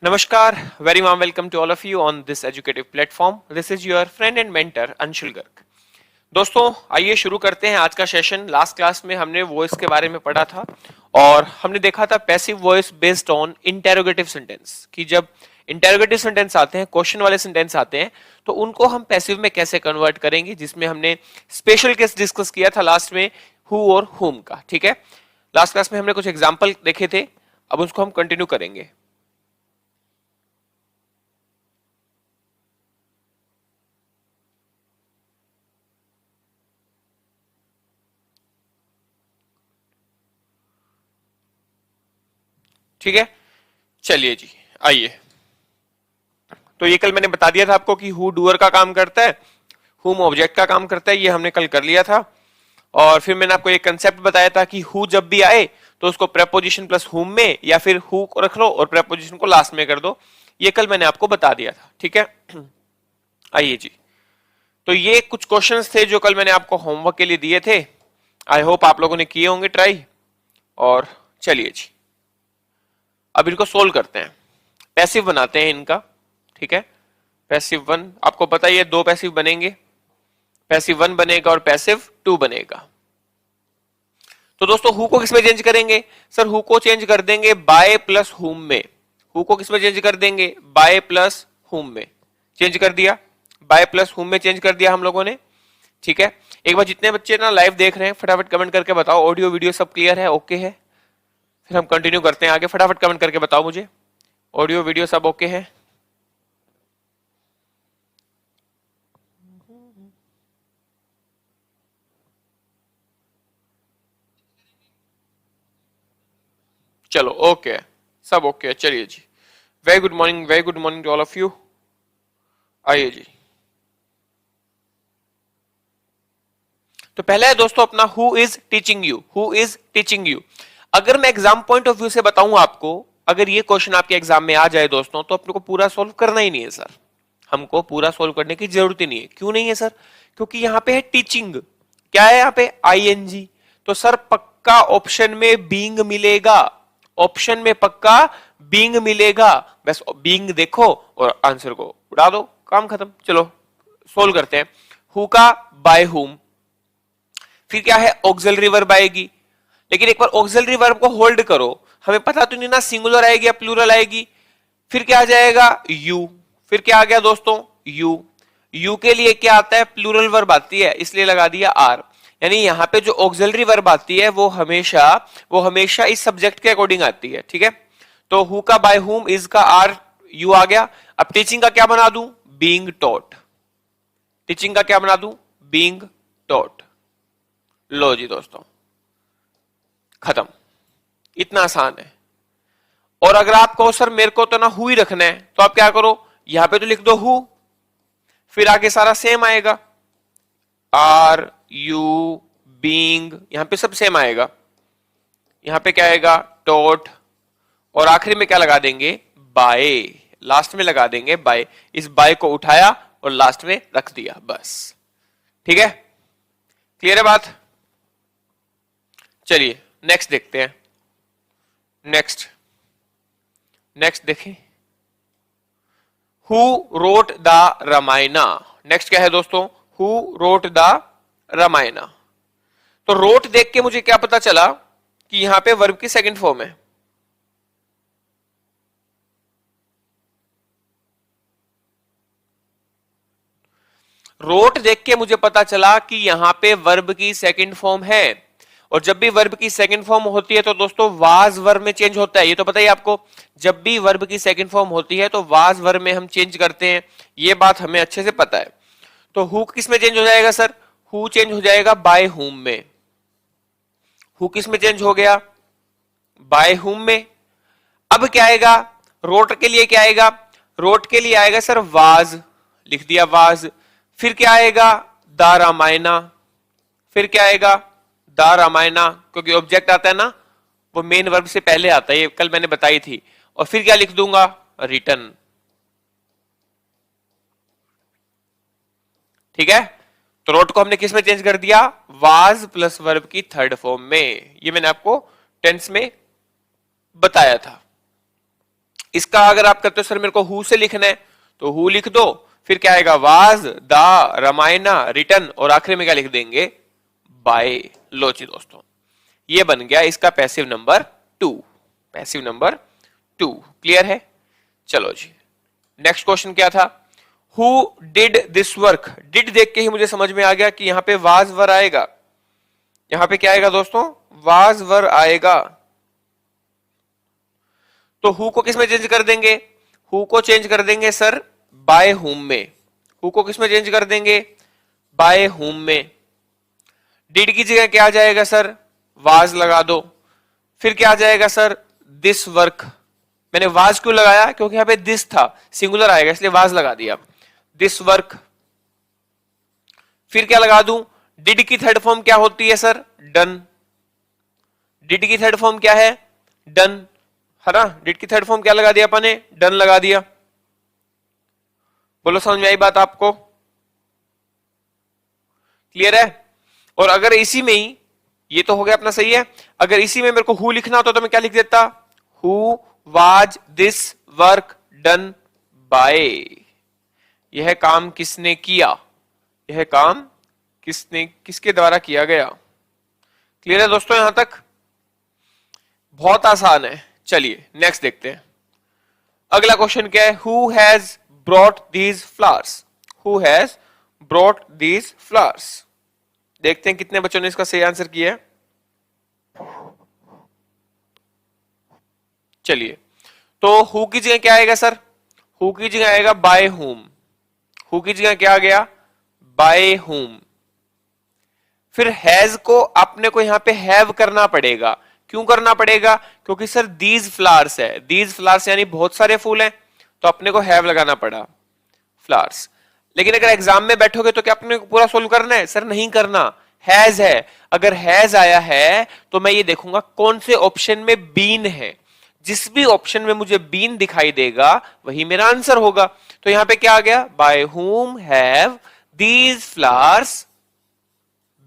Namaskar, very warm welcome to all of you on this educative platform. This is your friend and mentor Anshul Garg. दोस्तों आइए शुरू करते हैं आज का सेशन। लास्ट क्लास में हमने वॉइस के बारे में पढ़ा था और हमने देखा था passive voice based on interrogative sentence कि जब इंटेरोगेटिव सेंटेंस आते हैं, क्वेश्चन वाले सेंटेंस आते हैं, तो उनको हम पैसिव में कैसे कन्वर्ट करेंगे, जिसमें हमने स्पेशल केस डिस्कस किया था लास्ट में हु और हुम का। ठीक है, लास्ट क्लास में हमने कुछ एग्जाम्पल देखे थे, अब उसको हम कंटिन्यू करेंगे। ठीक है, चलिए जी आइए। तो ये कल मैंने बता दिया था आपको कि हु डूअर का काम करता है, हुम ऑब्जेक्ट का काम करता है, ये हमने कल कर लिया था। और फिर मैंने आपको एक कंसेप्ट बताया था कि हु जब भी आए तो उसको प्रेपोजिशन प्लस हुम में या फिर हु को रख लो और प्रेपोजिशन को लास्ट में कर दो। ये कल मैंने आपको बता दिया था। ठीक है, आइए जी। तो ये कुछ क्वेश्चंस थे जो कल मैंने आपको होमवर्क के लिए दिए थे। आई होप आप लोगों ने किए होंगे ट्राई। और चलिए जी अब इनको सोल्व करते हैं, पैसिव बनाते हैं इनका। ठीक है, पैसिव वन, आपको पता ही है दो पैसिव बनेंगे, पैसिव वन बनेगा और पैसिव टू बनेगा। तो दोस्तों हु को किसमें चेंज करेंगे? सर हु को चेंज कर देंगे बाय प्लस हुम में। हु को किसमें चेंज कर देंगे? बाय प्लस हुम में। चेंज कर दिया, बाय प्लस हुम में चेंज कर दिया हम लोगों ने। ठीक है, एक बार जितने बच्चे ना लाइव देख रहे हैं फटाफट कमेंट करके बताओ ऑडियो वीडियो सब क्लियर है, ओके है। फिर हम कंटिन्यू करते हैं आगे। फटाफट कमेंट करके बताओ मुझे ऑडियो वीडियो सब ओके है। चलो ओके, सब ओके। चलिए जी, very good morning, very good morning to all of you. आइए जी, तो पहला है दोस्तों अपना who is teaching you. Who is teaching you, अगर मैं एग्जाम पॉइंट ऑफ व्यू से बताऊं आपको, अगर ये क्वेश्चन आपके एग्जाम में आ जाए दोस्तों तो अपने को पूरा सोल्व करना ही नहीं है सर। हमको पूरा सोल्व करने की जरूरत ही नहीं है। क्यों नहीं है सर? क्योंकि यहाँ पे है टीचिंग। क्या है यहाँ पे? आईएनजी। तो सर पक्का ऑप्शन में बीइंग मिलेगा, ऑप्शन में पक्का बीइंग मिलेगा। बस बीइंग देखो और आंसर को उड़ा दो, काम खत्म। चलो सोल्व करते हैं। हु का बाय हुम, फिर क्या है? ऑक्सिलरी वर्ब आएगी। लेकिन एक बार ऑक्सिलरी वर्ब को होल्ड करो, हमें पता तो नहीं ना सिंगुलर आएगी या प्लूरल आएगी। फिर क्या आ जाएगा? यू। फिर क्या आ गया दोस्तों? यू। यू के लिए क्या आता है? प्लूरल वर्ब आती है, इसलिए लगा दिया आर। यानी यहां पे जो ऑक्सिलरी वर्ब आती है वो हमेशा इस सब्जेक्ट के अकॉर्डिंग आती है। ठीक है, तो हु का बाय हुम, इज का आर, यू आ गया। अब टीचिंग का क्या बना दूं? Being taught. टीचिंग का क्या बना दूं? Being taught. लो जी दोस्तों, खत्म। इतना आसान है। और अगर आप कहो सर मेरे को तो ना हु ही रखना है, तो आप क्या करो, यहां पे तो लिख दो हु, फिर आगे सारा सेम आएगा, आर यू बीइंग, यहां पे सब सेम आएगा। यहां पे क्या आएगा? टॉट, और आखिरी में क्या लगा देंगे? बाय। लास्ट में लगा देंगे बाय। इस बाय को उठाया और लास्ट में रख दिया, बस। ठीक है, क्लियर है बात? चलिए नेक्स्ट देखते हैं। नेक्स्ट देखें, who wrote the Ramayana. Next क्या है दोस्तों? Who wrote the Ramayana. तो रोट देख के मुझे क्या पता चला कि यहां पे वर्ब की सेकंड फॉर्म है। रोट देख के मुझे पता चला कि यहां पे वर्ब की सेकंड फॉर्म है। और जब भी वर्ब की सेकंड फॉर्म होती है तो दोस्तों वाज वर्ब में चेंज होता है, ये तो पता ही आपको। जब भी वर्ब की सेकंड फॉर्म होती है तो वाज वर्ब में हम चेंज करते हैं, ये बात हमें अच्छे से पता है। तो हु किस में चेंज हो जाएगा सर? हु चेंज हो जाएगा बाय हुम में। हु किस में चेंज हो गया? बाय हुम में। अब क्या आएगा? रोट के लिए क्या आएगा? रोट के लिए आएगा सर वाज, लिख दिया वाज। फिर क्या आएगा? द रामायणा। फिर क्या आएगा? द रामायणा, क्योंकि ऑब्जेक्ट आता है ना वो मेन वर्ब से पहले आता है, ये कल मैंने बताई थी। और फिर क्या लिख दूंगा? रिटर्न। ठीक है, तो रोट को हमने किस में चेंज कर दिया? वाज प्लस वर्ब की थर्ड फॉर्म में। ये मैंने आपको टेंस में बताया था। इसका अगर आप कहते हो सर मेरे को हु से लिखना है तो हु लिख दो, फिर क्या आएगा वाज, द, रामायणा, रिटन, और आखिरी में क्या लिख देंगे बाय। लो जी दोस्तों, ये बन गया इसका passive number 2। Passive number 2 clear है। चलो जी नेक्स्ट क्वेश्चन क्या था, who did this work. Did देख के ही मुझे समझ में आ गया कि यहां पे वाज वर आएगा। यहां पे क्या आएगा दोस्तों, वाज वर आएगा। तो हु को किस में चेंज कर देंगे, हु को चेंज कर देंगे सर बाय हुम में। हु को किस में चेंज कर देंगे, बाय हुम में। डिड की जगह क्या आ जाएगा सर, वाज लगा दो। फिर क्या आ जाएगा सर, दिस वर्क। मैंने वाज क्यों लगाया, क्योंकि यहां पे दिस था, सिंगुलर आएगा इसलिए वाज लगा दिया, दिस वर्क। फिर क्या लगा दूं, डिड की थर्ड फॉर्म क्या होती है सर, डन। डिड की थर्ड फॉर्म क्या है, डन, है ना। डिड की थर्ड फॉर्म क्या लगा दिया अपन ने, डन लगा दिया। बोलो समझ में आई बात आपको, क्लियर है। और अगर इसी में ही, ये तो हो गया अपना सही है, अगर इसी में मेरे को हु लिखना होता तो मैं क्या लिख देता, who was this work done by. यह काम किसने किया, यह काम किसने, किसके द्वारा किया गया। क्लियर है दोस्तों यहां तक, बहुत आसान है। चलिए नेक्स्ट देखते हैं। अगला क्वेश्चन क्या है, who has brought these flowers. Who has brought these flowers. देखते हैं कितने बच्चों ने इसका सही आंसर किया है। चलिए, तो हु की जगह क्या आएगा सर, हु की जगह आएगा बाय हुम। हु की जगह क्या आ गया, बाय हुम। फिर हैज को अपने को यहां पे हैव करना पड़ेगा। क्यों करना पड़ेगा, क्योंकि सर दीज फ्लावर्स है, दीज फ्लावर्स यानी बहुत सारे फूल हैं, तो अपने को हैव लगाना पड़ा, फ्लावर्स। लेकिन अगर एग्जाम में बैठोगे तो क्या अपने को पूरा सोल्व करना है, सर नहीं करना, हैज है। अगर हैज आया है तो मैं ये देखूंगा कौन से ऑप्शन में बीन है। जिस भी ऑप्शन में मुझे बीन दिखाई देगा वही मेरा आंसर होगा। तो यहां पे क्या आ गया, by whom have these flowers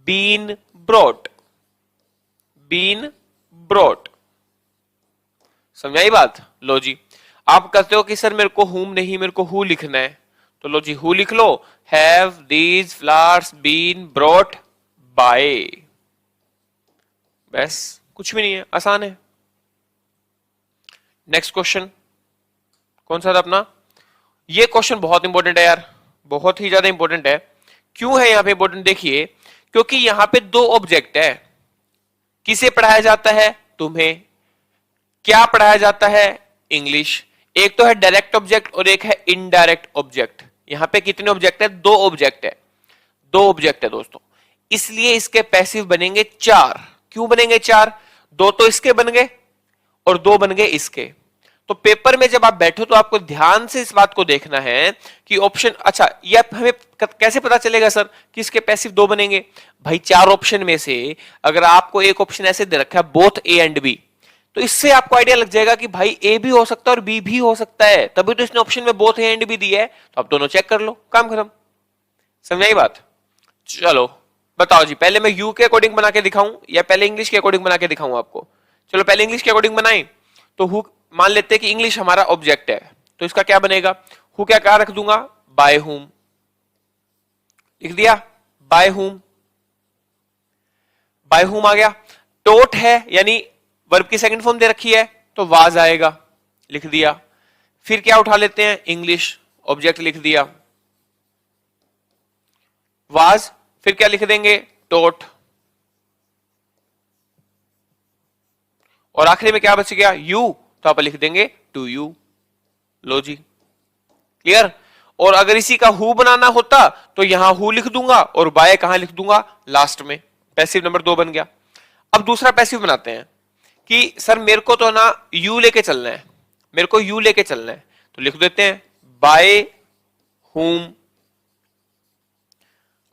been brought. Been brought, समझ आई बात। लो जी, आप कहते हो कि सर मेरे को हुम नहीं, मेरे को हु लिखना है, तो लो जी हु लिख लो, have these flowers been brought by. बस कुछ भी नहीं है, आसान है। नेक्स्ट क्वेश्चन कौन सा था अपना, ये क्वेश्चन बहुत इंपॉर्टेंट है यार, बहुत ही ज्यादा इंपॉर्टेंट है। क्यों है यहां पे इंपॉर्टेंट, देखिए क्योंकि यहां पे दो ऑब्जेक्ट है। किसे पढ़ाया जाता है, तुम्हें। क्या पढ़ाया जाता है, इंग्लिश। एक तो है डायरेक्ट ऑब्जेक्ट और एक है इनडायरेक्ट ऑब्जेक्ट। यहां पे कितने ऑब्जेक्ट है, दो ऑब्जेक्ट है, दो ऑब्जेक्ट है दोस्तों, इसलिए इसके पैसिव बनेंगे 4। क्यों बनेंगे 4, दो तो इसके बन गए और दो बन गए इसके। तो पेपर में जब आप बैठो तो आपको ध्यान से इस बात को देखना है कि ऑप्शन, अच्छा ये हमें कैसे पता चलेगा सर कि इसके पैसिव दो बनेंगे। भाई 4 ऑप्शन में से अगर आपको एक ऑप्शन ऐसे दे रखा है बोथ ए एंड बी, तो इससे आपको आइडिया लग जाएगा कि भाई ए भी हो सकता है और बी भी हो सकता है, तभी तो इसने ऑप्शन में बोथ ए एंड बी दिया है। तो आप दोनों चेक कर लो, काम खत्म। समझाई बात। चलो बताओ जी, पहले मैं यू के अकॉर्डिंग बना के दिखाऊं या पहले इंग्लिश के अकॉर्डिंग बना के दिखाऊं आपको। चलो पहले इंग्लिश के अकॉर्डिंग बनाएं। तो हु मान लेते हैं कि इंग्लिश हमारा ऑब्जेक्ट है, तो इसका क्या बनेगा, हु क्या रख दूंगा, बाय हुम लिख दिया, बाय हुम। बाय हुम आ गया। टोट है यानी वर्ब की सेकंड फॉर्म दे रखी है तो वाज आएगा, लिख दिया। फिर क्या उठा लेते हैं, इंग्लिश ऑब्जेक्ट लिख दिया, वाज। फिर क्या लिख देंगे, टोट। और आखिरी में क्या बच गया, यू, तो आप लिख देंगे टू यू। लो जी क्लियर। और अगर इसी का हु बनाना होता तो यहां हु लिख दूंगा और बाय कहां लिख दूंगा, लास्ट में। पैसिव नंबर 2 बन गया। अब दूसरा पैसिव बनाते हैं कि सर मेरे को तो ना यू लेके चलना है, मेरे को यू लेके चलना है, तो लिख देते हैं बाय हुम।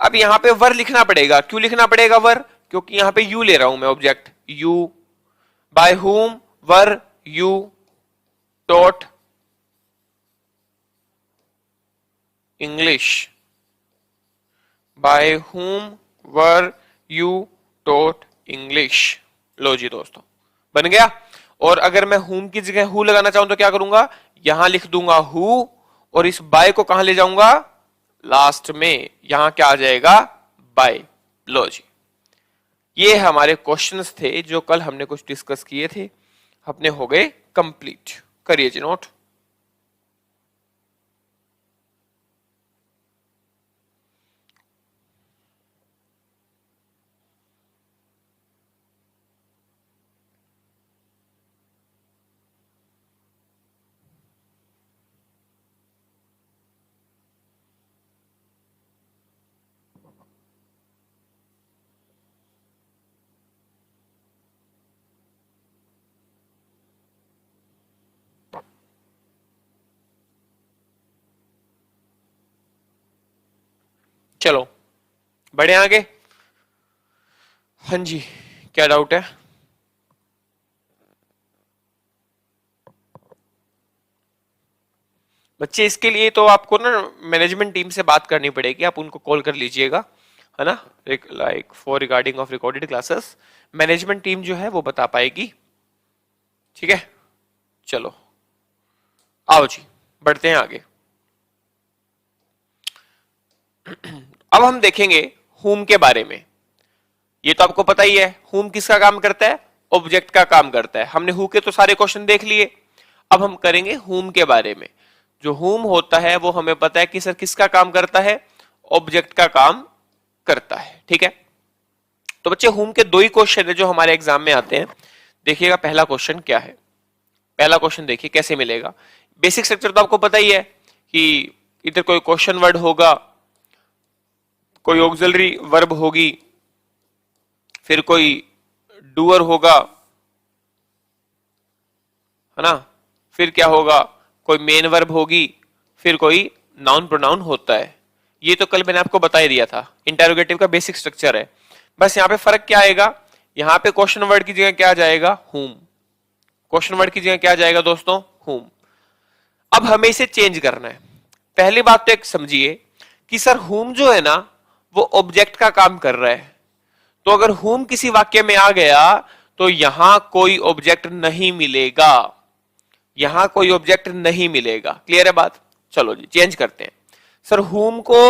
अब यहां पे वर लिखना पड़ेगा। क्यों लिखना पड़ेगा वर, क्योंकि यहां पे यू ले रहा हूं मैं object, you. By whom were you taught English. By whom were you taught English. लो जी दोस्तों बन गया। और अगर मैं whom की जगह who लगाना चाहूं तो क्या करूंगा, यहां लिख दूंगा who और इस by को कहां ले जाऊंगा, लास्ट में, यहां क्या आ जाएगा, by। लो जी, ये हमारे क्वेश्चंस थे जो कल हमने कुछ डिस्कस किए थे, अपने हो गए कंप्लीट। करिए जी नोट। चलो बढ़े आगे। हाँ जी, क्या डाउट है? बच्चे इसके लिए तो आपको ना मैनेजमेंट टीम से बात करनी पड़ेगी, आप उनको कॉल कर लीजिएगा, है ना, like for regarding of recorded classes, management team जो है वो बता पाएगी। ठीक है, चलो आओ जी बढ़ते हैं आगे। अब हम देखेंगे whom के बारे में। ये तो आपको पता ही है, whom किसका काम करता है, ऑब्जेक्ट का काम करता है। हमने who के तो सारे क्वेश्चन देख लिए, अब हम करेंगे whom के बारे में। जो whom होता है वो हमें पता है कि सर किसका काम करता है, ऑब्जेक्ट का काम करता है। ठीक है, तो बच्चे whom के दो ही क्वेश्चन है जो हमारे एग्जाम में आते हैं। देखिएगा पहला क्वेश्चन क्या है, पहला क्वेश्चन देखिए कैसे मिलेगा। बेसिक स्ट्रक्चर तो आपको पता ही है कि इधर कोई क्वेश्चन वर्ड होगा, कोई ऑक्सिलरी वर्ब होगी, फिर कोई डूअर होगा, है ना, फिर क्या होगा, कोई मेन वर्ब होगी, फिर कोई नाउन प्रोनाउन होता है। ये तो कल मैंने आपको बता ही दिया था, इंटेरोगेटिव का बेसिक स्ट्रक्चर है। बस यहां पे फर्क क्या आएगा, यहां पे क्वेश्चन वर्ड की जगह क्या आ जाएगा, whom। क्वेश्चन वर्ड की जगह क्या आ जाएगा दोस्तों, whom। अब हमें इसे चेंज करना है। पहली बात तो एक समझिए कि सर whom जो है ना वो ऑब्जेक्ट का काम कर रहा है, तो अगर whom किसी वाक्य में आ गया तो यहां कोई ऑब्जेक्ट नहीं मिलेगा, यहां कोई ऑब्जेक्ट नहीं मिलेगा। क्लियर है बात? चलो जी चेंज करते हैं। सर whom को,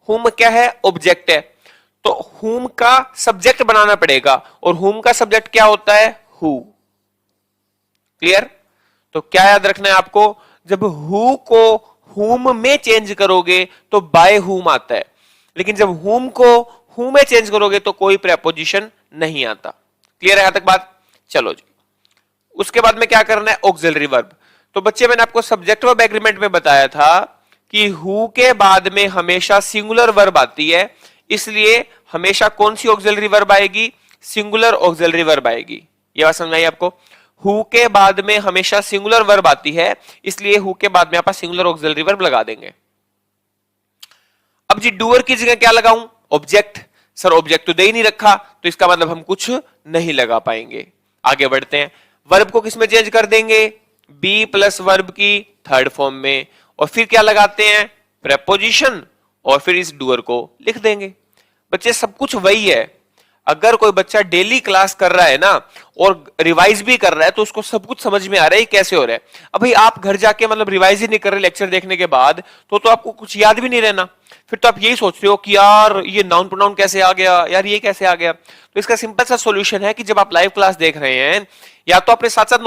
whom क्या है, ऑब्जेक्ट है, तो whom का सब्जेक्ट बनाना पड़ेगा, और whom का सब्जेक्ट क्या होता है, who। क्लियर? तो क्या याद रखना है आपको, जब who को whom में चेंज करोगे तो by whom आता है, लेकिन जब whom को who में चेंज करोगे तो कोई प्रेपोजिशन नहीं आता। क्लियर है यहां तक बात? चलो जी, उसके बाद में क्या करना है, ऑक्सिलरी वर्ब। तो बच्चे मैंने आपको सब्जेक्ट वर्ब एग्रीमेंट में बताया था कि हु के बाद में हमेशा सिंगुलर वर्ब आती है, इसलिए हमेशा कौन सी ऑक्सिलरी वर्ब आएगी, सिंगुलर ऑक्सिलरी वर्ब आएगी। ये बात समझ आई आपको? हु के बाद में हमेशा सिंगुलर वर्ब आती है, इसलिए हु के बाद में आप सिंगुलर ऑक्सिलरी वर्ब लगा देंगे। अब जी डूअर की जगह क्या लगाऊं, ऑब्जेक्ट। सर ऑब्जेक्ट तो दे ही नहीं रखा, तो इसका मतलब हम कुछ नहीं लगा पाएंगे। आगे बढ़ते हैं, वर्ब को किसमें चेंज कर देंगे, बी प्लस वर्ब की थर्ड फॉर्म में, और फिर क्या लगाते हैं, प्रेपोजिशन, और फिर इस डूअर को लिख देंगे। बच्चे सब कुछ वही है। अगर कोई बच्चा डेली क्लास कर रहा है ना और रिवाइज भी कर रहा है तो उसको सब कुछ समझ में आ रहा है कैसे हो रहा है। अब भाई आप घर जाके मतलब रिवाइज ही नहीं कर रहे लेक्चर देखने के बाद, तो आपको कुछ याद भी नहीं रहना। फिर तो आप यही सोच रहे हो कि यार ये नाउन प्रोनाउन कैसे आ गया, यार ये कैसे आ गया। तो इसका सिंपल सा सोल्यूशन है कि जब आप लाइव क्लास देख रहे हैं, या तो अपने साथ साथ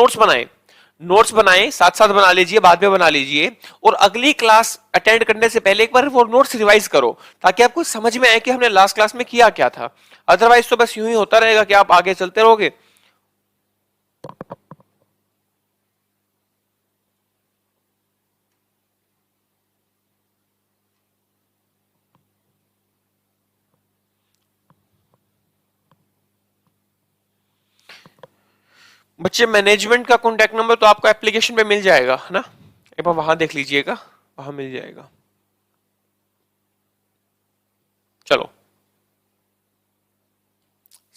नोट्स बनाएं, साथ साथ बना लीजिए, बाद में बना लीजिए, और अगली क्लास अटेंड करने से पहले एक बार वो नोट्स रिवाइज करो, ताकि आपको समझ में आए कि हमने लास्ट क्लास में किया क्या था। अदरवाइज तो बस यूं ही होता रहेगा कि आप आगे चलते रहोगे। बच्चे मैनेजमेंट का कॉन्टैक्ट नंबर तो आपको एप्लीकेशन पे मिल जाएगा, है ना, एक बार वहां देख लीजिएगा, वहां मिल जाएगा। चलो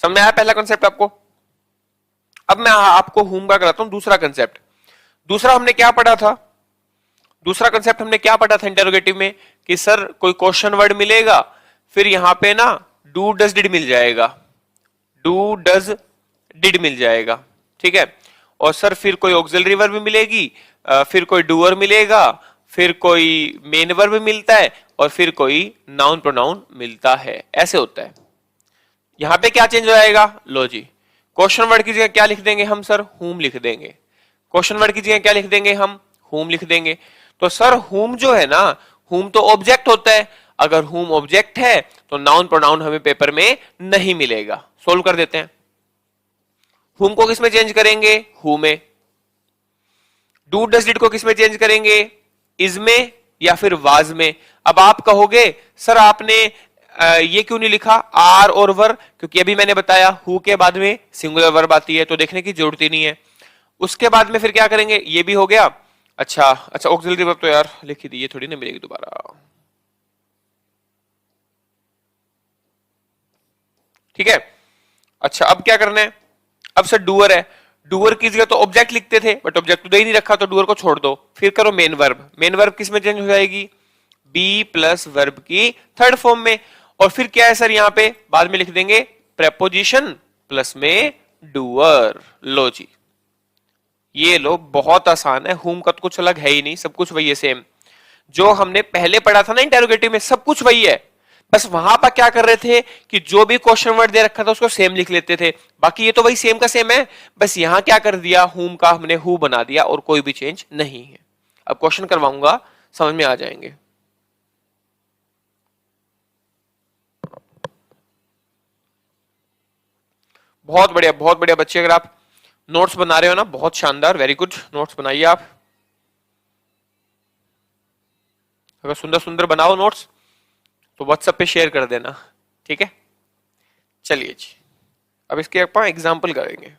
समझ में आया पहला कंसेप्ट आपको? अब मैं आपको होम का कराता हूं दूसरा कंसेप्ट। दूसरा हमने क्या पढ़ा था, दूसरा कंसेप्ट हमने क्या पढ़ा था इंटरोगेटिव में, कि सर कोई क्वेश्चन वर्ड मिलेगा, फिर यहां पे ना डू डज डिड मिल जाएगा, डू डज डिड मिल जाएगा, ठीक है। और सर फिर कोई ऑक्सिलरी वर्ब मिलेगी, फिर कोई डूअर मिलेगा, फिर कोई मेन वर्ब मिलता है और फिर कोई नाउन प्रोनाउन मिलता है, ऐसे होता है। यहां पे क्या चेंज हो जाएगा, लो जी, क्वेश्चन वर्ड की जगह क्या लिख देंगे हम सर, हुम लिख देंगे। क्वेश्चन वर्ड की जगह क्या लिख देंगे हम, हुम लिख देंगे। तो सर हुम जो है ना, हुम तो ऑब्जेक्ट होता है, अगर हुम ऑब्जेक्ट है तो नाउन प्रोनाउन हमें पेपर में नहीं मिलेगा। सोल्व कर देते हैं। हुम को किसमें चेंज करेंगे, हु में। डू डज डिड को किसमें चेंज करेंगे, इज में या फिर वाज में। अब आप कहोगे सर आपने ये क्यों नहीं लिखा आर और वर, क्योंकि अभी मैंने बताया हु के बाद में सिंगुलर वर्ब आती है तो देखने की जरूरत ही नहीं है। उसके बाद में फिर क्या करेंगे, ये भी हो गया। अच्छा अच्छा, ऑक्सिलरी वर्ब तो यार लिख ही दी, ये थोड़ी ना मिलेगी दोबारा। ठीक है, अच्छा अब क्या करना है, अब सर डूअर है, डूअर की जगह तो ऑब्जेक्ट लिखते थे बट ऑब्जेक्ट तो दे ही नहीं रखा, तो डूअर को छोड़ दो। फिर करो मेन वर्ब, मेन वर्ब किस में चेंज हो जाएगी, बी प्लस वर्ब की थर्ड फॉर्म में। और फिर क्या है सर, यहां पे बाद में लिख देंगे प्रेपोजिशन प्लस में डूअर। लो जी, ये लो, बहुत आसान है, हुम का तो कुछ अलग है ही नहीं, सब कुछ वही है सेम जो हमने पहले पढ़ा था ना इंटेरोगेटिव में, सब कुछ वही है। बस वहां पर क्या कर रहे थे कि जो भी क्वेश्चन वर्ड दे रखा था उसको सेम लिख लेते थे, बाकी ये तो वही सेम का सेम है। बस यहां क्या कर दिया, हुम का हमने हु बना दिया और कोई भी चेंज नहीं है। अब क्वेश्चन करवाऊंगा, समझ में आ जाएंगे। बहुत बढ़िया, बहुत बढ़िया बच्चे, अगर आप नोट्स बना रहे हो ना, बहुत शानदार, वेरी गुड, नोट्स बनाइए आप। अगर सुंदर सुंदर बनाओ नोट्स तो व्हाट्सएप पे शेयर कर देना, ठीक है। चलिए जी, अब इसके अपन एग्जाम्पल करेंगे।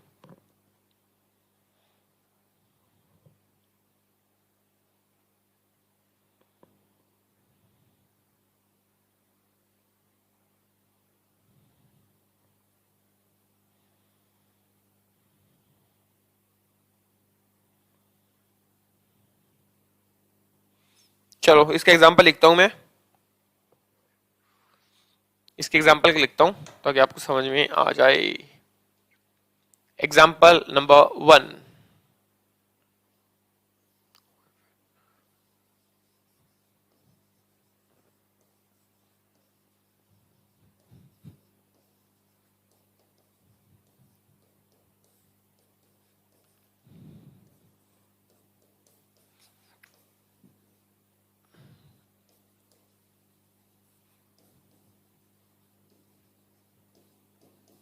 चलो इसका एग्जाम्पल लिखता हूं मैं, इसके एग्जाम्पल के लिखता हूं ताकि आपको समझ में आ जाए। एग्जाम्पल नंबर 1,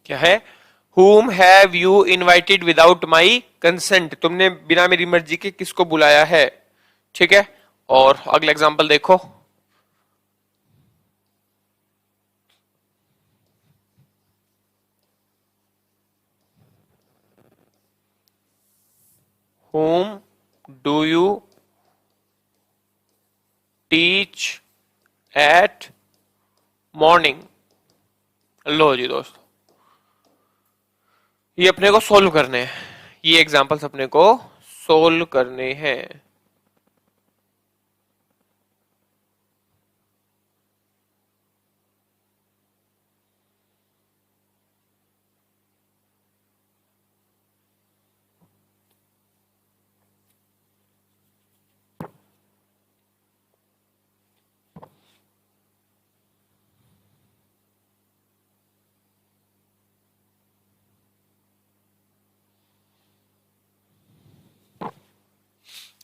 क्या है, whom have you invited without my consent, तुमने बिना मेरी मर्जी के किसको बुलाया है, ठीक है। और अगला एग्जांपल देखो, whom do you teach at morning। लो जी दोस्तों, ये अपने को सोल्व करने हैं, ये एग्जांपल्स अपने को सोल्व करने हैं।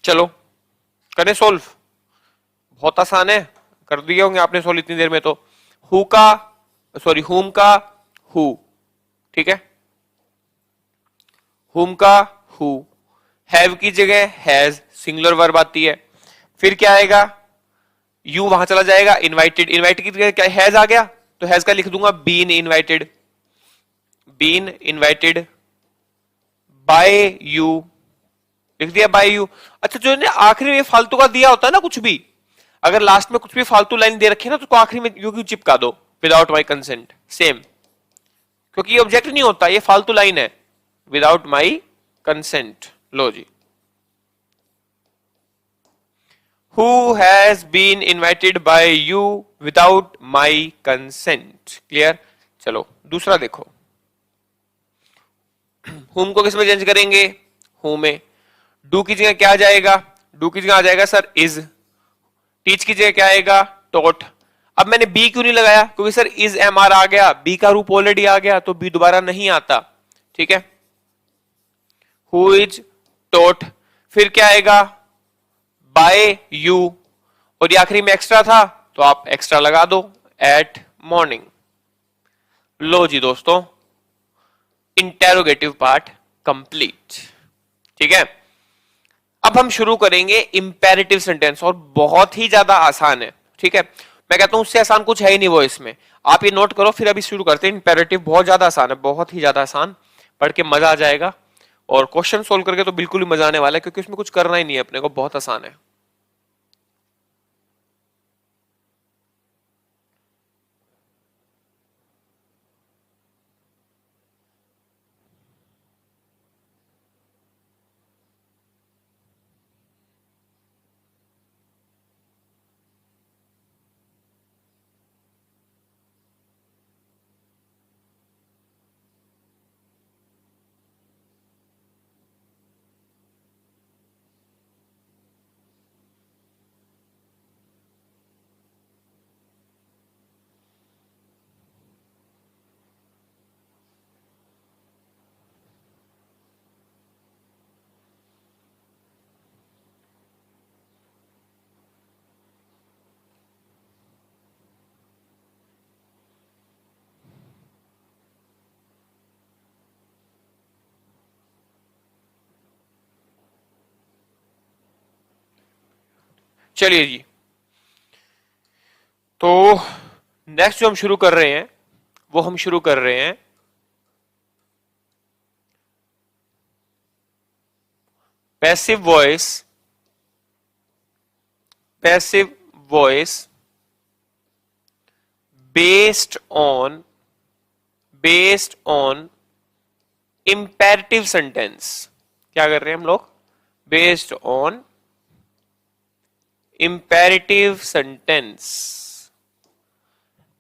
चलो करें सोल्व, बहुत आसान है, कर दिए होंगे आपने सोल्व इतनी देर में तो। हु का, सॉरी हुम का हु, ठीक है, हुम का हु, हैव की जगह हैज, सिंगुलर वर्ब आती है। फिर क्या आएगा, यू वहां चला जाएगा, इनवाइटेड, इनवाइटेड की जगह क्या हैज आ गया, तो हैज का लिख दूंगा been invited, been invited by you, लिख दिया बाय यू। अच्छा, जो ने आखिरी में फालतू का दिया होता है ना कुछ भी, अगर लास्ट में कुछ भी फालतू लाइन दे रखी है ना तो उसको आखिरी में यू क्यों चिपका दो, विदाउट माई कंसेंट, सेम, क्योंकि ये ऑब्जेक्ट नहीं होता, ये फालतू लाइन है, विदाउट माई कंसेंट। लो जी, who has been invited by you without my consent, clear. चलो दूसरा देखो, हुम को किसमें चेंज करेंगे, हूं में। डू की जगह क्या आ जाएगा, डू की जगह आ जाएगा सर इज। टीच की जगह क्या आएगा, टॉट। अब मैंने बी क्यों नहीं लगाया, क्योंकि सर इज एम आर आ गया, बी का रूप ऑलरेडी आ गया, तो बी दोबारा नहीं आता। ठीक है, हु इज टॉट, फिर क्या आएगा, बाय यू, और ये आखिरी में एक्स्ट्रा था तो आप एक्स्ट्रा लगा दो, एट मॉर्निंग। लो जी दोस्तों, इंटेरोगेटिव पार्ट कंप्लीट। ठीक है, अब हम शुरू करेंगे इंपेरेटिव सेंटेंस, और बहुत ही ज्यादा आसान है। ठीक है, मैं कहता हूं उससे आसान कुछ है ही नहीं वो इसमें, आप ये नोट करो, फिर अभी शुरू करते हैं। इंपेरेटिव बहुत ज्यादा आसान है, बहुत ही ज्यादा आसान, पढ़ के मजा आ जाएगा, और क्वेश्चन सोल्व करके तो बिल्कुल ही मजा आने वाला है, क्योंकि उसमें कुछ करना ही नहीं है अपने को, बहुत आसान है। चलिए जी, तो नेक्स्ट जो हम शुरू कर रहे हैं वो हम शुरू कर रहे हैं passive voice, passive voice based on imperative sentence. क्या कर रहे हैं हम लोग, based on imperative sentence.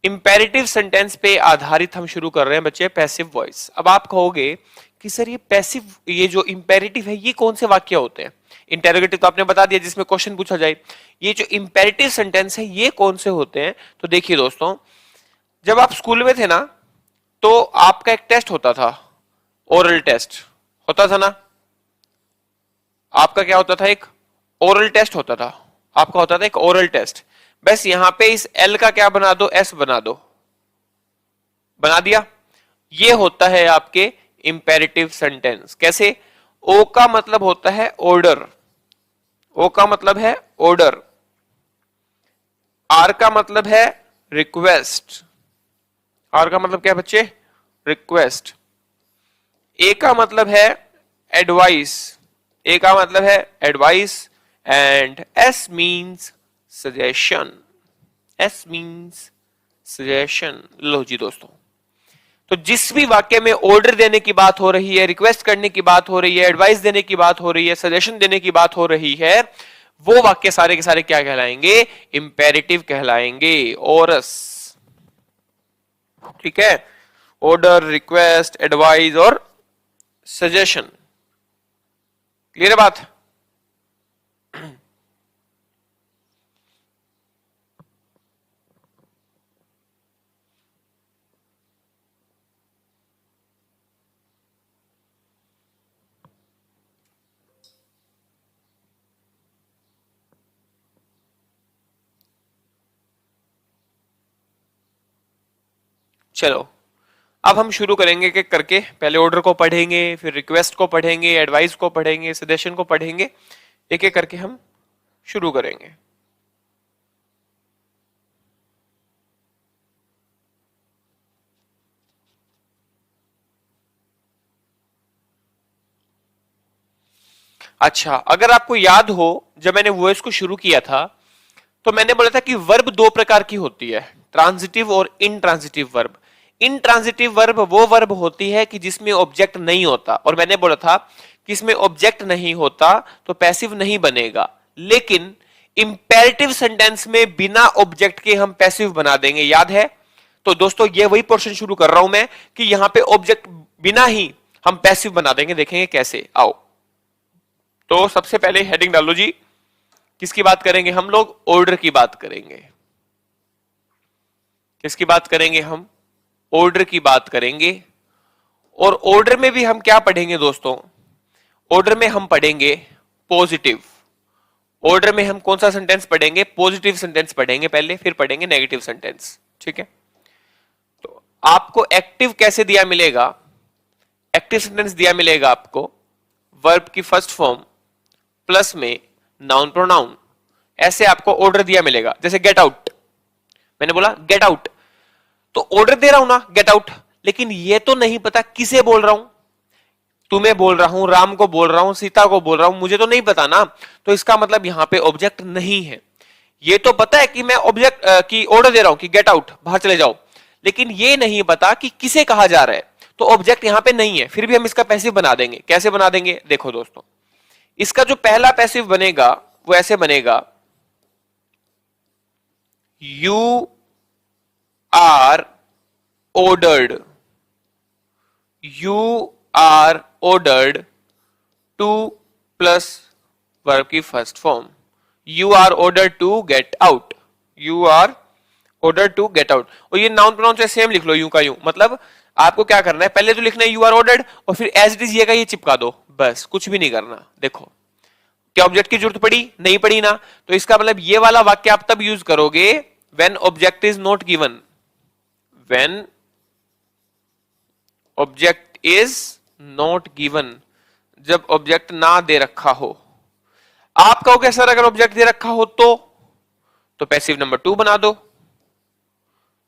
Imperative sentence पे आधारित हम शुरू कर रहे हैं बच्चे पैसिव वॉइस। अब आप कहोगे कि सर ये पैसिव, ये जो इंपेरेटिव है ये कौन से वाक्य होते हैं। इंटेरोगेटिव तो आपने बता दिया जिसमें क्वेश्चन पूछा जाए, ये जो इंपेरेटिव सेंटेंस है ये कौन से होते हैं। तो देखिए दोस्तों, जब आप स्कूल में थे ना तो आपका एक टेस्ट होता था, ओरल टेस्ट होता था ना, आपका क्या होता था, एक ओरल टेस्ट होता था, आपका होता था एक ओरल टेस्ट। बस यहां पे इस एल का क्या बना दो, एस बना दो, बना दिया। ये होता है आपके इंपेरेटिव सेंटेंस। कैसे, ओ का मतलब होता है ऑर्डर, ओ का मतलब है ऑर्डर, आर का मतलब है रिक्वेस्ट, आर का मतलब क्या है बच्चे, रिक्वेस्ट, ए का मतलब है एडवाइस, ए का मतलब है advice, and S means suggestion, S means suggestion. लो जी दोस्तों, तो जिस भी वाक्य में ऑर्डर देने की बात हो रही है, रिक्वेस्ट करने की बात हो रही है, एडवाइस देने की बात हो रही है, सजेशन देने की बात हो रही है, वो वाक्य सारे के सारे क्या कहलाएंगे, इंपेरेटिव कहलाएंगे, ओरस। ठीक है, ऑर्डर, रिक्वेस्ट, एडवाइस और सजेशन। क्लियर है बात। चलो अब हम शुरू करेंगे कि करके, पहले ऑर्डर को पढ़ेंगे, फिर रिक्वेस्ट को पढ़ेंगे, एडवाइस को पढ़ेंगे, सजेशन को पढ़ेंगे, एक एक करके हम शुरू करेंगे। अच्छा, अगर आपको याद हो जब मैंने वॉइस को शुरू किया था तो मैंने बोला था कि वर्ब दो प्रकार की होती है, ट्रांजिटिव और इनट्रांजिटिव वर्ब। इनट्रांजिटिव वर्ब वो वर्ब होती है कि जिसमें ऑब्जेक्ट नहीं होता, और मैंने बोला था कि इसमें ऑब्जेक्ट नहीं होता तो पैसिव नहीं बनेगा, लेकिन इंपेरेटिव सेंटेंस में बिना ऑब्जेक्ट के हम पैसिव बना देंगे, याद है। तो दोस्तों ये वही पोर्शन शुरू कर रहा हूं मैं कि यहां पे ऑब्जेक्ट बिना ही हम पैसिव बना देंगे, देखेंगे कैसे, आओ। तो सबसे पहले हेडिंग डालो जी, किसकी बात करेंगे हम लोग? ऑर्डर की बात करेंगे। किसकी बात करेंगे हम? ऑर्डर की बात करेंगे। और ऑर्डर में भी हम क्या पढ़ेंगे दोस्तों? ऑर्डर में हम पढ़ेंगे पॉजिटिव। ऑर्डर में हम कौन सा सेंटेंस पढ़ेंगे? पॉजिटिव सेंटेंस पढ़ेंगे पहले, फिर पढ़ेंगे नेगेटिव सेंटेंस। ठीक है, तो आपको एक्टिव कैसे दिया मिलेगा? एक्टिव सेंटेंस दिया मिलेगा आपको वर्ब की फर्स्ट फॉर्म प्लस में नाउन प्रोनाउन, ऐसे आपको ऑर्डर दिया मिलेगा। जैसे गेट आउट, मैंने बोला गेट आउट, तो ऑर्डर दे रहा हूं ना गेट आउट, लेकिन ये तो नहीं पता किसे बोल रहा हूं। तुम्हें बोल रहा हूं, राम को बोल रहा हूं, सीता को बोल रहा हूं, मुझे तो नहीं पता ना, तो इसका मतलब यहां पे ऑब्जेक्ट नहीं है। ये तो पता है कि मैं ऑब्जेक्ट की ऑर्डर दे रहा हूं कि गेट आउट, बाहर चले जाओ, लेकिन ये नहीं पता कि किसे कहा जा रहा है, तो ऑब्जेक्ट यहां पे नहीं है। फिर भी हम इसका पैसिव बना देंगे। कैसे बना देंगे? देखो दोस्तों, इसका जो पहला पैसिव बनेगा वो ऐसे बनेगा, you are ordered, you are ordered to plus verb की first form, you are ordered to get out, you are ordered to get out। और ये नाउन प्रोनाउन से सेम लिख लो, यूं का यूं। मतलब आपको क्या करना है, पहले तो लिखना है you are ordered और फिर एज इट इज ये का ये चिपका दो, बस कुछ भी नहीं करना। देखो क्या ऑब्जेक्ट की जरूरत पड़ी? नहीं पड़ी ना। तो इसका मतलब ये वाला वाक्य आप तब यूज करोगे when object is not given, when object is not given, जब ऑब्जेक्ट ना दे रखा हो। आप कहोगे सर अगर ऑब्जेक्ट दे रखा हो तो पैसिव नंबर 2 बना दो।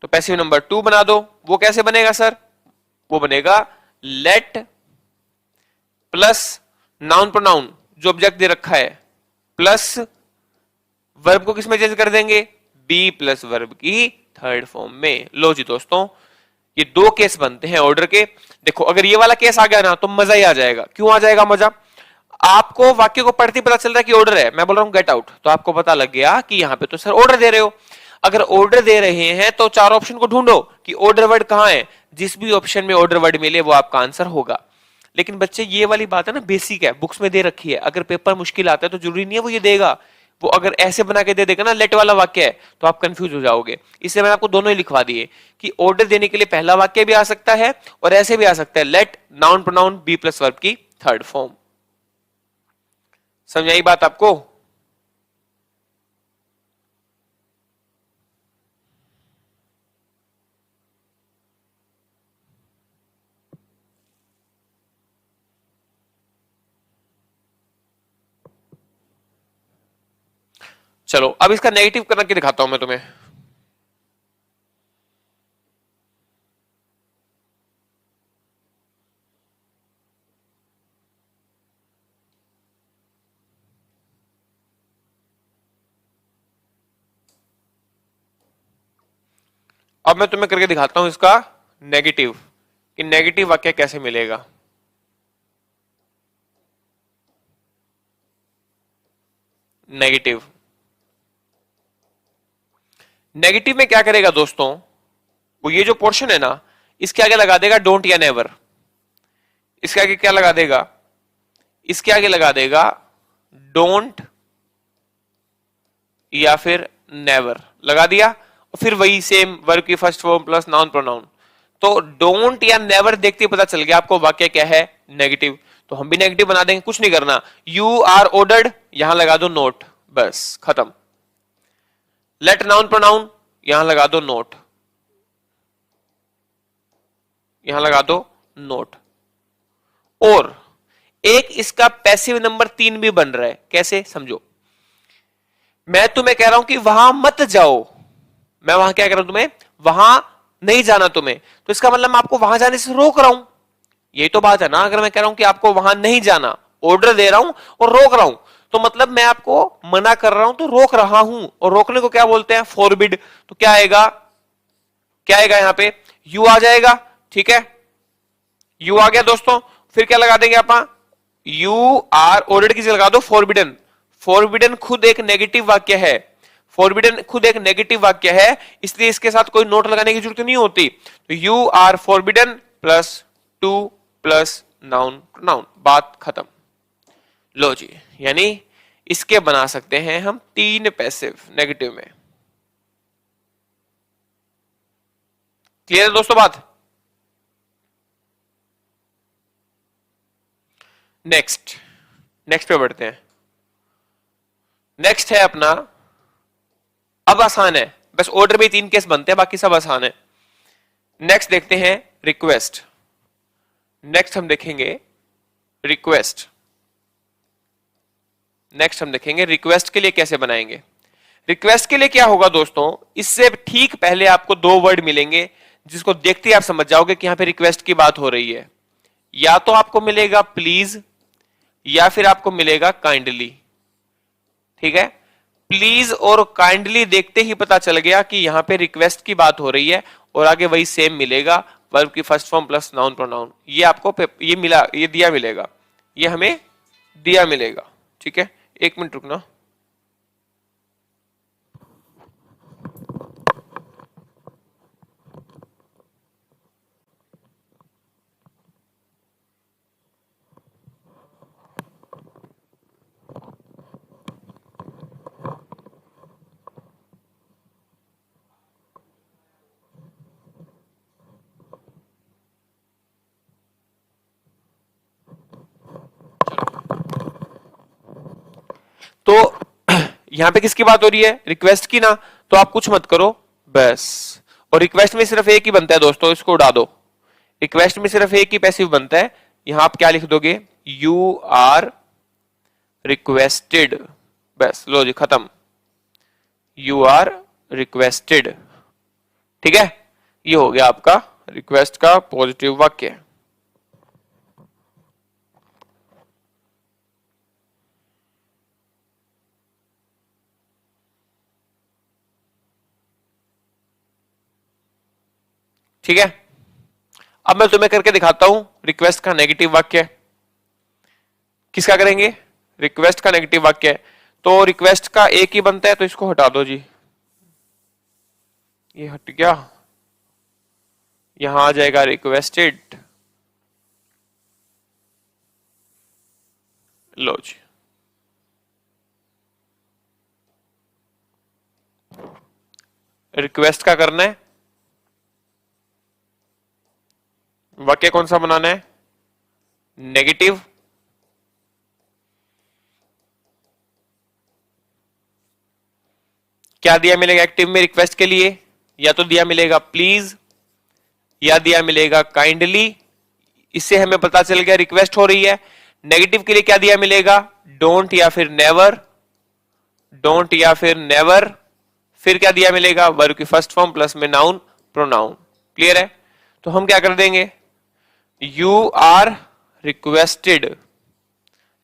तो पैसिव नंबर 2 बना दो, वो कैसे बनेगा सर? वो बनेगा लेट प्लस नाउन प्रोनाउन जो ऑब्जेक्ट दे रखा है प्लस वर्ब को किसमें चेंज कर देंगे? बी प्लस वर्ब की थर्ड फॉर्म में। लो जी दोस्तों, ये दो केस बनते हैं ऑर्डर के। देखो अगर ये वाला केस आ गया ना तो मजा ही आ जाएगा। क्यों आ जाएगा मजा? आपको वाक्य को पढ़ते पता चल रहा है कि ऑर्डर है, मैं बोल रहा हूं गेट आउट, तो आपको पता लग गया कि यहां पे तो सर ऑर्डर दे रहे हो। अगर ऑर्डर दे रहे हैं तो चार ऑप्शन को ढूंढो कि ऑर्डर वर्ड कहां है। जिस भी ऑप्शन में ऑर्डर वर्ड मिले वो आपका आंसर होगा। लेकिन बच्चे ये वाली बात है ना, बेसिक है, बुक्स में दे रखी है। अगर पेपर मुश्किल आता है तो जरूरी नहीं है वो ये देगा। वो अगर ऐसे बना के दे देगा ना लेट वाला वाक्य है तो आप कंफ्यूज हो जाओगे। इसलिए मैंने आपको दोनों ही लिखवा दिए कि ऑर्डर देने के लिए पहला वाक्य भी आ सकता है और ऐसे भी आ सकता है, let noun pronoun be plus verb की थर्ड फॉर्म। समझ आई बात आपको? चलो अब इसका नेगेटिव करके दिखाता हूं मैं तुम्हें। अब मैं तुम्हें करके दिखाता हूं इसका नेगेटिव, कि नेगेटिव वाक्य कैसे मिलेगा। नेगेटिव, नेगेटिव में क्या करेगा दोस्तों, वो ये जो पोर्शन है ना इसके आगे लगा देगा डोंट या नेवर। इसके आगे क्या लगा देगा? इसके आगे लगा देगा डोंट या फिर नेवर, लगा दिया। और फिर वही सेम वर्ब की first form plus noun pronoun. तो डोंट या नेवर देखते ही पता चल गया आपको वाक्य क्या है, नेगेटिव। तो हम भी नेगेटिव बना देंगे, कुछ नहीं करना। यू आर ऑर्डर्ड, यहां लगा दो नोट, बस खत्म। लेट नाउन प्रोनाउन, यहां लगा दो नोट, यहां लगा दो नोट। और एक इसका पैसिव नंबर 3 भी बन रहा है। कैसे? समझो, मैं तुम्हें कह रहा हूं कि वहां मत जाओ, मैं वहां क्या कह रहा हूं तुम्हें, वहां नहीं जाना तुम्हें, तो इसका मतलब मैं आपको वहां जाने से रोक रहा हूं। यही तो बात है ना। अगर मैं कह रहा हूं कि आपको वहां नहीं जाना, ऑर्डर दे रहा हूं और रोक रहा हूं, तो मतलब मैं आपको मना कर रहा हूं तो रोक रहा हूं। और रोकने को क्या बोलते हैं? फॉरबिड। तो क्या आएगा? क्या आएगा यहां पे? यू आ जाएगा। ठीक है, यू आ गया दोस्तों। फिर क्या लगा देंगे आप? यू आर ऑर्डर्ड की जगह लगा दो फॉरबिडन। फॉरबिडन खुद एक नेगेटिव वाक्य है। फॉरबिडन खुद एक नेगेटिव वाक्य है, इसलिए इसके साथ कोई नोट लगाने की जरूरत नहीं होती। तो you are forbidden plus 2 plus noun pronoun, बात खत्म। लो जी, यानी इसके बना सकते हैं हम 3 पैसिव नेगेटिव में। क्लियर है दोस्तों बात? नेक्स्ट नेक्स्ट पे बढ़ते हैं। नेक्स्ट है अपना, अब आसान है, बस ऑर्डर में 3 केस बनते हैं, बाकी सब आसान है। नेक्स्ट देखते हैं रिक्वेस्ट। नेक्स्ट हम देखेंगे रिक्वेस्ट। नेक्स्ट हम देखेंगे रिक्वेस्ट के लिए कैसे बनाएंगे। रिक्वेस्ट के लिए क्या होगा दोस्तों, इससे ठीक पहले आपको 2 वर्ड मिलेंगे जिसको देखते ही आप समझ जाओगे कि यहां पे रिक्वेस्ट की बात हो रही है। या तो आपको मिलेगा प्लीज या फिर आपको मिलेगा काइंडली। ठीक है, प्लीज और काइंडली देखते ही पता चल गया कि यहां पे रिक्वेस्ट की बात हो रही है, और आगे वही सेम मिलेगा, वर्ब की first form plus noun pronoun. ये आपको ये मिला, ये दिया मिलेगा, ये हमें दिया मिलेगा। ठीक है, 1 मिनट रुकना। तो यहां पे किसकी बात हो रही है, रिक्वेस्ट की ना, तो आप कुछ मत करो बस। और रिक्वेस्ट में सिर्फ एक ही बनता है दोस्तों, इसको उड़ा दो। रिक्वेस्ट में सिर्फ एक ही पैसिव बनता है, यहां आप क्या लिख दोगे, यू आर रिक्वेस्टेड। बस लो जी, खत्म, यू आर रिक्वेस्टेड। ठीक है, ये हो गया आपका रिक्वेस्ट का पॉजिटिव वाक्य। ठीक है, अब मैं तुम्हें करके दिखाता हूं रिक्वेस्ट का नेगेटिव वाक्य। किसका करेंगे, रिक्वेस्ट का नेगेटिव वाक्य। तो रिक्वेस्ट का एक ही बनता है, तो इसको हटा दो जी, ये हट गया, यहां आ जाएगा रिक्वेस्टेड। लो जी, रिक्वेस्ट का करना है, वाक्य कौन सा बनाना है, नेगेटिव। क्या दिया मिलेगा एक्टिव में रिक्वेस्ट के लिए, या तो दिया मिलेगा प्लीज या दिया मिलेगा काइंडली। इससे हमें पता चल गया रिक्वेस्ट हो रही है। नेगेटिव के लिए क्या दिया मिलेगा, डोंट या फिर नेवर, डोंट या फिर नेवर। फिर क्या दिया मिलेगा, वर्ब की फर्स्ट फॉर्म प्लस में नाउन प्रोनाउन। क्लियर है, तो हम क्या कर देंगे, यू आर रिक्वेस्टेड,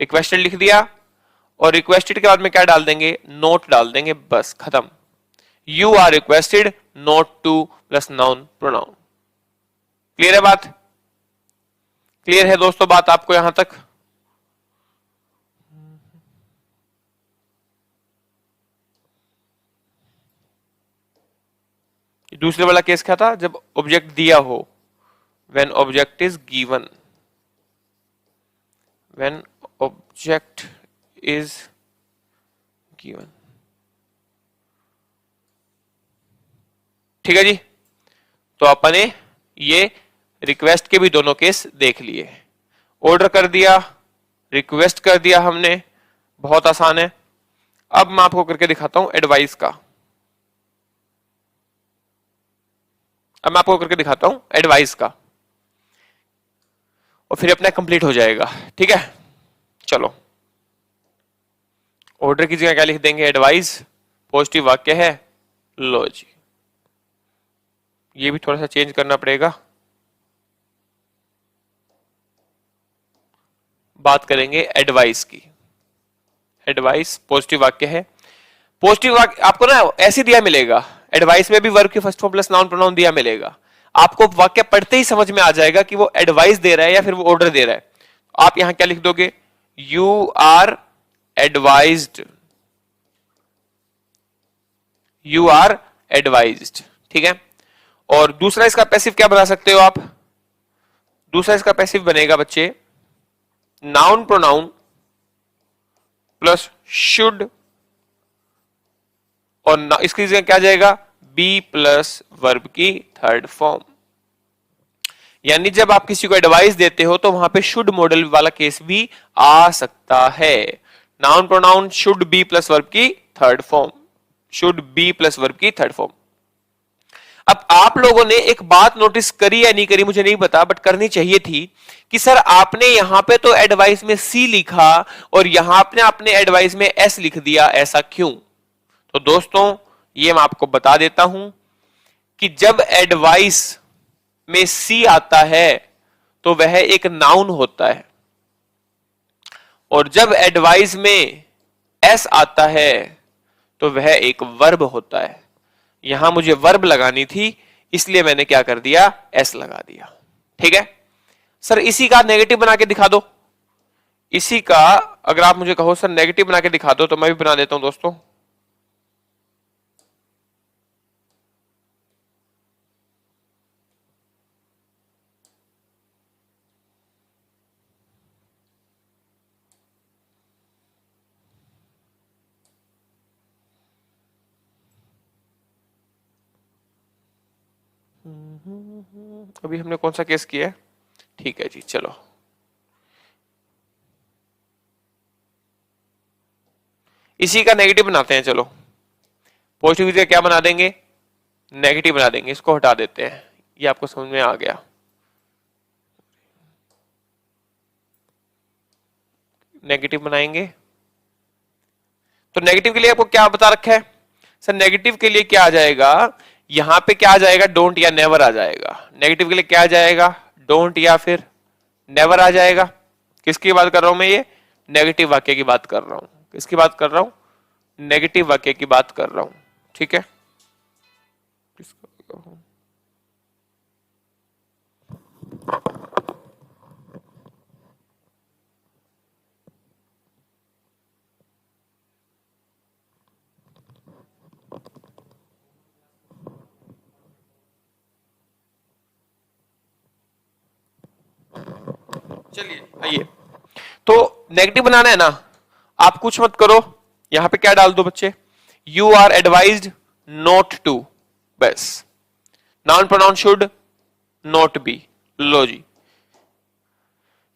रिक्वेस्टेड लिख दिया, और रिक्वेस्टेड के बाद में क्या डाल देंगे, नोट डाल देंगे, बस खत्म। You are requested not to plus noun pronoun. Clear है बात? क्लियर है दोस्तों बात आपको यहां तक? दूसरे वाला केस क्या था, जब ऑब्जेक्ट दिया हो, when object is given, when object is given. ठीक है जी, तो अपने ये रिक्वेस्ट के भी दोनों केस देख लिए। ऑर्डर कर दिया, रिक्वेस्ट कर दिया हमने, बहुत आसान है। अब मैं आपको करके दिखाता हूं एडवाइस का। अब मैं आपको करके दिखाता हूं एडवाइस का, और फिर अपना कंप्लीट हो जाएगा। ठीक है, चलो ऑर्डर की जगह क्या लिख देंगे, एडवाइस, पॉजिटिव वाक्य है। लो जी, ये भी थोड़ा सा चेंज करना पड़ेगा। बात करेंगे एडवाइस की। एडवाइस पॉजिटिव वाक्य है। पॉजिटिव वाक्य आपको ना ऐसे दिया मिलेगा, एडवाइस में भी वर्ब की first form plus noun pronoun दिया मिलेगा। आपको वाक्य पढ़ते ही समझ में आ जाएगा कि वो एडवाइस दे रहा है या फिर वो ऑर्डर दे रहा है। आप यहां क्या लिख दोगे, you are advised, you are advised. ठीक है, और दूसरा इसका पैसिव क्या बना सकते हो आप, दूसरा इसका पैसिव बनेगा बच्चे नाउन प्रोनाउन प्लस शुड, और इसकी जगह क्या जाएगा, बी प्लस वर्ब की थर्ड फॉर्म। यानी जब आप किसी को एडवाइस देते हो तो वहां पे शुड मॉडल वाला केस भी आ सकता है। Noun pronoun should be plus verb की third form, should be plus verb की थर्ड फॉर्म। अब आप लोगों ने एक बात नोटिस करी या नहीं करी मुझे नहीं पता, बट करनी चाहिए थी कि सर आपने यहां पे तो एडवाइस में सी लिखा और यहां आपने अपने एडवाइस में एस लिख दिया, ऐसा क्यों? तो दोस्तों ये मैं आपको बता देता हूं कि जब एडवाइस में सी आता है तो वह एक नाउन होता है, और जब एडवाइस में एस आता है तो वह एक वर्ब होता है। यहां मुझे वर्ब लगानी थी, इसलिए मैंने क्या कर दिया, एस लगा दिया। ठीक है सर, इसी का नेगेटिव बना के दिखा दो। इसी का अगर आप मुझे कहो सर नेगेटिव बना के दिखा दो, तो मैं भी बना देता हूं दोस्तों। अभी हमने कौन सा केस किया है, ठीक है जी, चलो इसी का नेगेटिव बनाते हैं। चलो पॉजिटिव की जगह क्या बना देंगे, नेगेटिव बना देंगे, इसको हटा देते हैं। ये आपको समझ में आ गया। नेगेटिव बनाएंगे तो नेगेटिव के लिए आपको क्या बता रखा है सर, नेगेटिव के लिए क्या आ जाएगा, यहां पे क्या आ जाएगा, डोंट या नेवर आ जाएगा। नेगेटिव के लिए क्या आ जाएगा, डोंट या फिर नेवर आ जाएगा। किसकी बात कर रहा हूं मैं, ये नेगेटिव वाक्य की बात कर रहा हूं। किसकी बात कर रहा हूं, नेगेटिव वाक्य की बात कर रहा हूं। ठीक है, चलिए आइए, तो नेगेटिव बनाना है ना, आप कुछ मत करो, यहां पे क्या डाल दो बच्चे, you are advised not to, बस। Noun pronoun should not be, लो जी,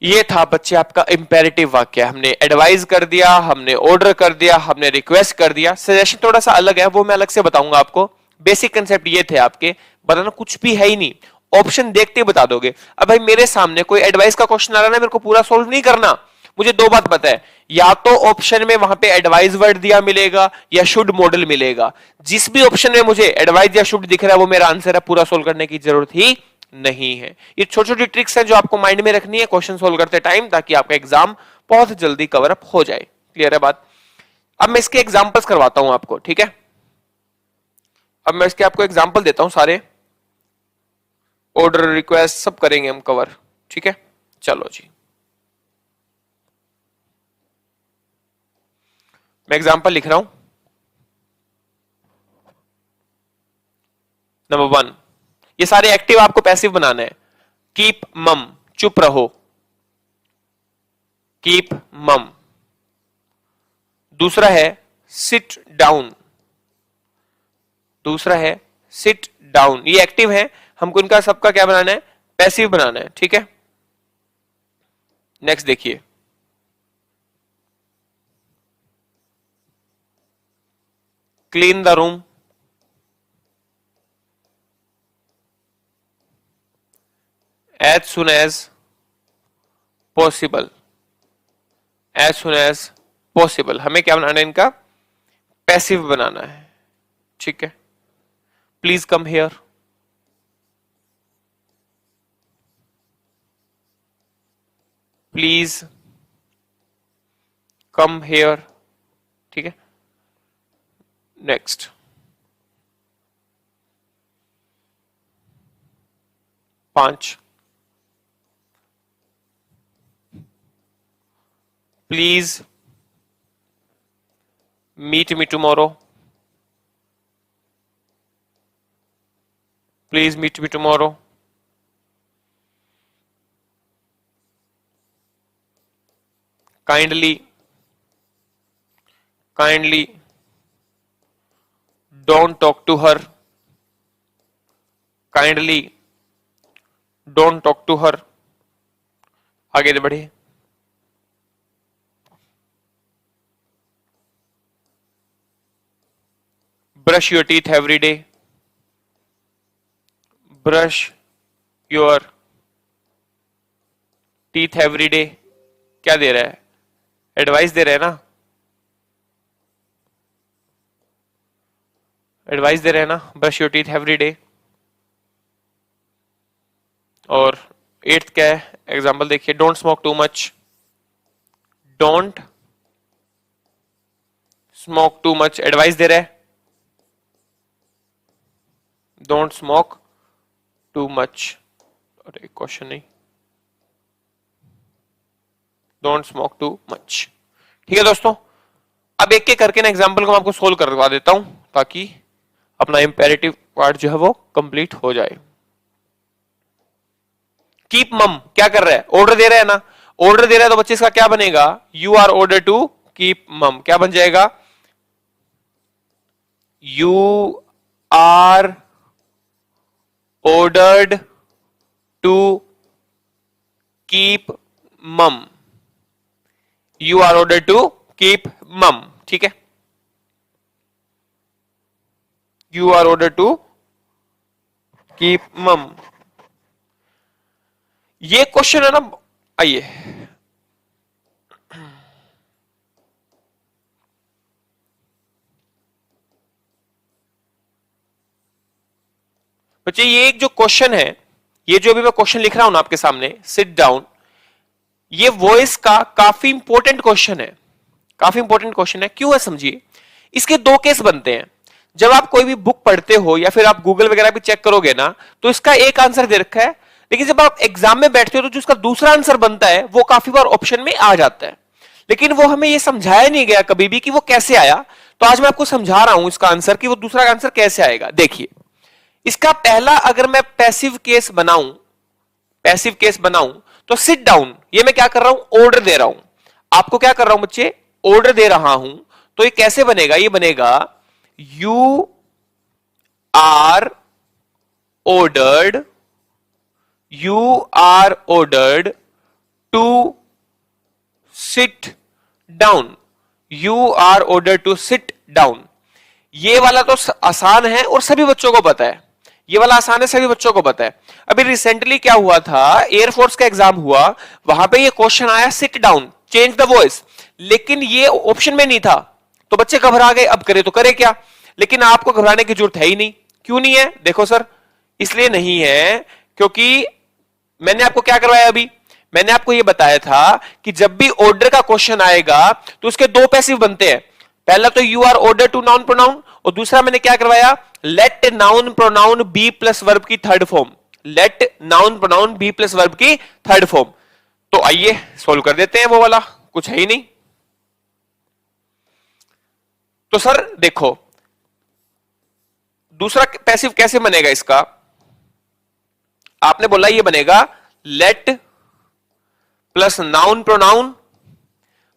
ये था बच्चे आपका इंपेरेटिव वाक्य। हमने एडवाइज कर दिया, हमने ऑर्डर कर दिया, हमने रिक्वेस्ट कर दिया। सजेशन थोड़ा सा अलग है, वो मैं अलग से बताऊंगा आपको। बेसिक कंसेप्ट ये थे आपके, बताना कुछ भी है ही नहीं, ऑप्शन देखते ही बता दोगे। अब भाई मेरे सामने कोई एडवाइस का क्वेश्चन आ रहा है ना, मेरे को पूरा सोल्व नहीं करना, मुझे दो बात पता है, या तो ऑप्शन में वहां पे एडवाइस वर्ड दिया मिलेगा या शुड मॉडल मिलेगा। जिस भी ऑप्शन में मुझे एडवाइस या शुड दिख रहा है वो मेरा आंसर है, पूरा सोल्व करने की जरूरत ही नहीं है। ये छोटी छोटी ट्रिक्स हैं जो आपको माइंड में रखनी है क्वेश्चन सोल्व करते टाइम, ताकि आपका एग्जाम बहुत जल्दी कवर अप हो जाए। क्लियर है बात? अब मैं इसके एग्जांपल्स करवाता हूं आपको, ठीक है? अब मैं इसके आपको एग्जांपल देता हूं सारे, ऑर्डर रिक्वेस्ट सब करेंगे हम कवर, ठीक है? चलो जी, मैं एग्जांपल लिख रहा हूं। नंबर 1, ये सारे एक्टिव आपको पैसिव बनाना है। कीप मम, चुप रहो, कीप मम। दूसरा है सिट डाउन, दूसरा है सिट डाउन, ये एक्टिव है, हमको इनका सबका क्या बनाना है, पैसिव बनाना है, ठीक है? नेक्स्ट देखिए, clean the room, as soon as possible, as soon as possible, हमें क्या बनाना है, इनका पैसिव बनाना है, ठीक है? Please come here, please come here, ठीक है? नेक्स्ट, पांच, please meet me tomorrow, please meet me tomorrow. Kindly kindly don't talk to her, kindly don't talk to her. आगे बढ़े। Brush your teeth every day, brush your teeth every day. क्या दे रहा है? Advice दे रहे हैं ना, एडवाइस दे रहे हैं ना, brush your teeth every day. और 8th क्या है एग्जाम्पल देखिए, don't smoke too much, don't smoke too much, advice दे रहा है, डोंट स्मोक टू मच। और एक क्वेश्चन नहीं, डोंट स्मोक टू मच। ठीक है दोस्तों, अब एक एक करके ना एग्जाम्पल को मैं आपको सोल्व करवा देता हूं ताकि अपना इंपेरेटिव पार्ट जो है वो कंप्लीट हो जाए। कीप मम क्या कर रहा है? ऑर्डर दे रहा है ना, ऑर्डर दे रहा है तो बच्चे इसका क्या बनेगा? You are order to keep mum. क्या बन जाएगा? You are ordered to keep mum, you are order to keep mum. ठीक है, you are order to keep mum. ये क्वेश्चन है ना, आइए बच्चे, ये एक जो क्वेश्चन है, ये जो अभी मैं क्वेश्चन लिख रहा हूं ना आपके सामने, सिट डाउन, ये वॉइस का काफी इंपॉर्टेंट क्वेश्चन है, काफी इंपॉर्टेंट क्वेश्चन है। क्यों है समझिए, इसके दो केस बनते हैं। जब आप कोई भी बुक पढ़ते हो या फिर आप गूगल वगैरह भी चेक करोगे ना, तो इसका एक आंसर दे रखा है, लेकिन जब आप एग्जाम में बैठते हो तो जो इसका दूसरा आंसर बनता है वो काफी बार ऑप्शन में आ जाता है, लेकिन वो हमें ये समझाया नहीं गया कभी भी कि वो कैसे आया। तो आज मैं आपको समझा रहा हूं इसका आंसर कि वो दूसरा आंसर कैसे आएगा। देखिए, इसका पहला अगर मैं पैसिव केस बनाऊं, पैसिव केस बनाऊं तो सिट डाउन, ये मैं क्या कर रहा हूं? ऑर्डर दे रहा हूं आपको। क्या कर रहा हूं बच्चे? ऑर्डर दे रहा हूं। तो ये कैसे बनेगा? ये बनेगा you are ordered, you are ordered to sit down, you are order to sit down. ये वाला तो आसान है और सभी बच्चों को पता है, ये वाला आसान है, सभी बच्चों को पता है। अभी रिसेंटली क्या हुआ था, एयरफोर्स का एग्जाम हुआ, वहां पे ये क्वेश्चन आया sit down change the voice, लेकिन ये ऑप्शन में नहीं था, तो बच्चे घबरा गए, अब करे तो करे क्या। लेकिन आपको घबराने की जरूरत है ही नहीं। क्यों नहीं है? देखो सर, इसलिए नहीं है क्योंकि मैंने आपको क्या करवाया, अभी मैंने आपको यह बताया था कि जब भी ऑर्डर का क्वेश्चन आएगा तो उसके दो पैसिव बनते हैं। पहला तो you are order to noun pronoun, और दूसरा मैंने क्या करवाया, let noun pronoun be plus verb की third form, let noun pronoun be plus verb की थर्ड फॉर्म। तो आइए सोल्व कर देते हैं, वो वाला कुछ है ही नहीं। तो सर देखो, दूसरा पैसिव कैसे बनेगा इसका? आपने बोला ये बनेगा let plus noun pronoun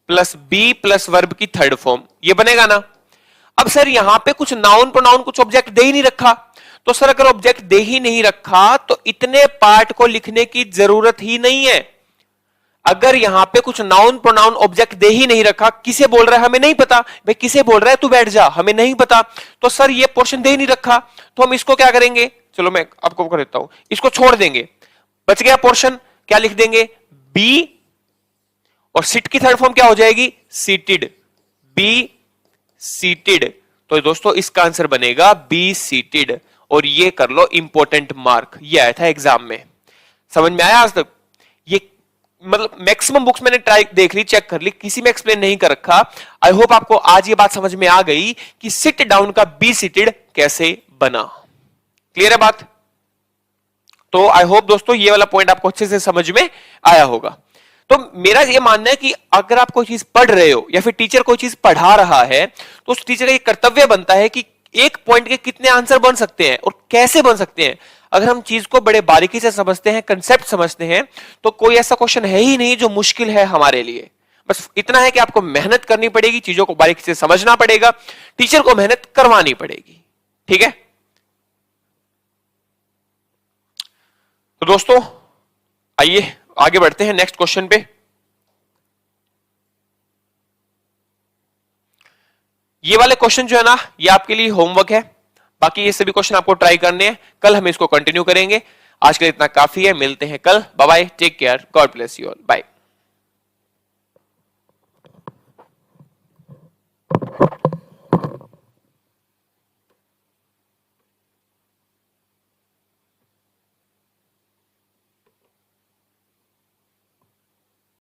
plus be plus verb की थर्ड फॉर्म, ये बनेगा ना। अब सर यहां पे कुछ नाउन प्रोनाउन कुछ ऑब्जेक्ट दे ही नहीं रखा, तो सर अगर ऑब्जेक्ट दे ही नहीं रखा तो इतने पार्ट को लिखने की जरूरत ही नहीं है। अगर यहां पे कुछ नाउन प्रोनाउन ऑब्जेक्ट दे ही नहीं रखा, किसे बोल रहा है हमें नहीं पता, भाई किसे बोल रहा है तू बैठ जा, हमें नहीं पता, तो सर ये पोर्शन दे ही नहीं रखा, तो हम इसको क्या करेंगे, चलो मैं आपको कर देता हूं, इसको छोड़ देंगे, बच गया पोर्शन, क्या लिख देंगे, बी, और सिट की थर्ड फॉर्म क्या हो जाएगी, सीटेड, बी सीटेड। तो दोस्तों इसका आंसर बनेगा बी सीटेड, और ये कर लो इंपॉर्टेंट मार्क, ये आया था एग्जाम में। समझ में आया आज तक? ये मतलब मैक्सिमम बुक्स मैंने ट्राई देख ली, चेक कर ली, किसी में एक्सप्लेन नहीं कर रखा। आई होप आपको आज ये बात समझ में आ गई कि सिट डाउन का बी सीटेड कैसे बना। क्लियर है बात? तो आई होप दोस्तों ये वाला पॉइंट आपको अच्छे से समझ में आया होगा। तो मेरा ये मानना है कि अगर आप कोई चीज पढ़ रहे हो या फिर टीचर कोई चीज पढ़ा रहा है, तो उस टीचर का ये कर्तव्य बनता है कि एक पॉइंट के कितने आंसर बन सकते हैं और कैसे बन सकते हैं। अगर हम चीज को बड़े बारीकी से समझते हैं, कंसेप्ट समझते हैं, तो कोई ऐसा क्वेश्चन है ही नहीं जो मुश्किल है हमारे लिए। बस इतना है कि आपको मेहनत करनी पड़ेगी, चीजों को बारीकी से समझना पड़ेगा, टीचर को मेहनत करवानी पड़ेगी। ठीक है, तो दोस्तों आइए आगे बढ़ते हैं नेक्स्ट क्वेश्चन पे। ये वाले क्वेश्चन जो है ना, ये आपके लिए होमवर्क है, बाकी ये सभी क्वेश्चन आपको ट्राई करने हैं, कल हम इसको कंटिन्यू करेंगे। आज के लिए इतना काफी है, मिलते हैं कल, bye bye, take care, God bless you all, bye.